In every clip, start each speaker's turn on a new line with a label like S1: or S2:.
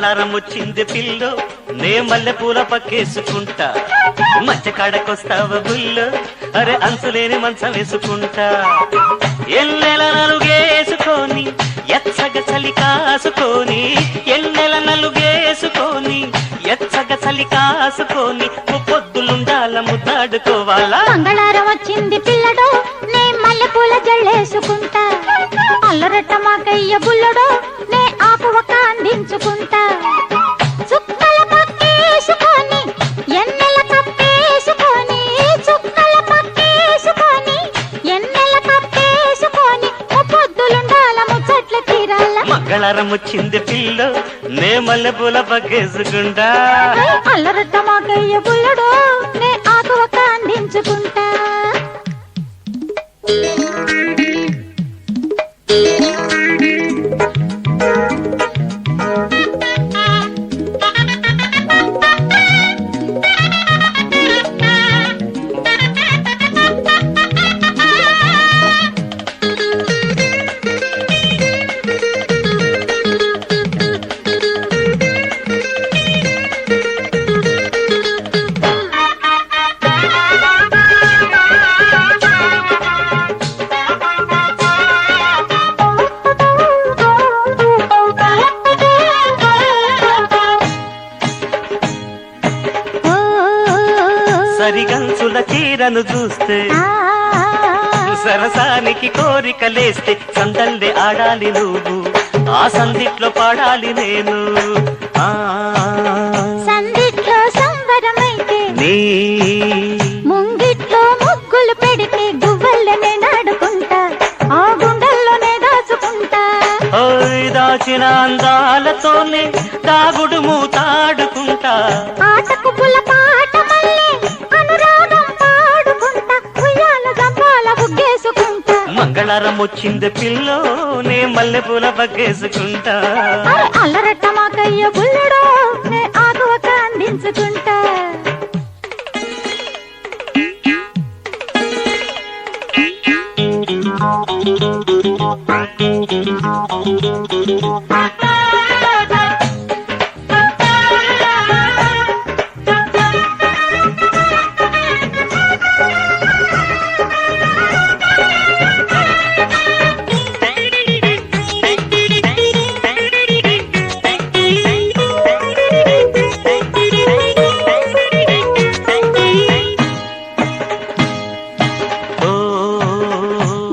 S1: మంగళారం వచ్చింది పిల్లో నే మల్లె పూల పక్కేసుకుంటా మంచి కాడకొస్తావ బుల్లో అరే అంచులేని మంచం వేసుకుంటా ఎల్లెల నలుగేసుకొని ఎచ్చగ చలి కాసుకొని ఎల్లెల నలుగేసుకొని ఎచ్చగ చలి కాసుకొని పొద్దులుండాల ముద్దాడుకోవాలా
S2: మంగళారం వచ్చింది పిల్లడో నే మల్లె పూల జల్లేసుకుంటా అల్లరట్ట మాకయ్య బుల్లడో నే ఆకు ఒక అందించుకుంటా చుక్కల పక్కేసుకొని ఎన్నెల కప్పేసుకొని చుక్కల పక్కేసుకొని ఎన్నెల కప్పేసుకొని పొద్దులుండాల ముచ్చట్ల తీరాల
S1: మంగళారం వచ్చింది పిల్లో నే మల్లె పూల పక్కేసుకుంటా
S2: అల్లరట్ట మాకయ్య బుల్లడో నే ఆకు ఒక అందించుకుంటా
S1: సరిగంచుల చీరను చూస్తే సరసానికి కోరికలేస్తే సందల్లే ఆడాలి నువ్వు ఆ సందిట్లో పాడాలి నేను
S2: సందిట్లో సంబరమైతే
S1: నీ
S2: ముంగిట్లో ముగ్గులు పెడితే గువ్వల్లనే నాడుకుంటా ఆ గుండెల్లోనే దాచుకుంటా
S1: దాచిన అందాలతోనే దాగుడు మూతాడుకుంటా
S2: ఆటకు పుల్ల పాట మళ్ళీ అనురాగం పాడుకుంటా ఉయ్యాల జంపాల బుగ్గేసుకుంటా
S1: మంగళారం వచ్చింది పిల్లో నే మల్లె పూల పక్కేసుకుంటా
S2: అల్లరట్ట మాకయ్య బుల్లడో నే ఆకు ఒక అందించుకుంటా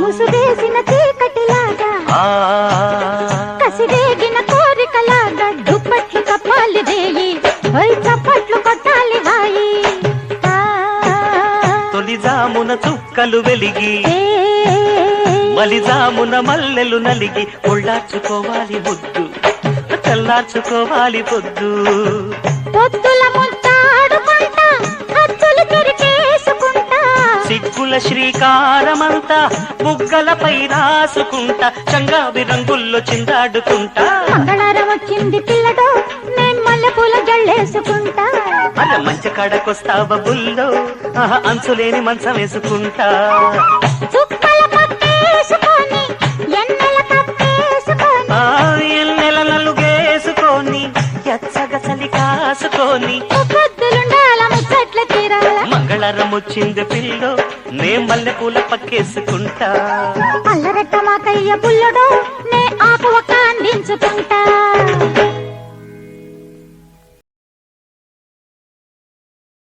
S2: ముసుగేసిన చీకటిలాగా కసిరేగిన కోరికలాగా దుప్పట్లు కప్పాలి రేయి చప్పట్లు కొట్టాలి హాయి
S1: తొలిజామున చుక్కలు వెలిగి మలిజామున మల్లెలు నలిగి ఒళ్ళార్చుకోవాలి ముద్దు చల్లార్చుకోవాలి పొద్దు
S2: పొద్దుల ముద్దాడుకుంటా హద్దులు తిరిగేసుకుంటా
S1: సిగ్గుల శ్రీకారమంతా బుగ్గలపై రాసుకుంటా చంగావి రంగుల్లో చిందాడుకుంటా
S2: మంగళారం వచ్చింది పిల్లడో నేను మల్లె పూల జల్లేసుకుంటా
S1: అలా మంచి కాడకొస్తావ బుల్లో అంచులేని మంచం వేసుకుంటా
S2: చుక్కల పక్కేసుకొని ఎన్నెల కప్పేసుకొని
S1: ఎన్నెల నలుగేసుకొని ఎచ్చగ చలి కాసుకొని
S2: పొద్దులుండాల ముచ్చట్ల తీరాల
S1: మంగళారం వచ్చింది పిల్లో నే మల్లె పూల పక్కేసుకుంటా
S2: అల్లరట్ట మాకయ్య బుల్లడో నే ఆకు ఒక అందించుకుంటా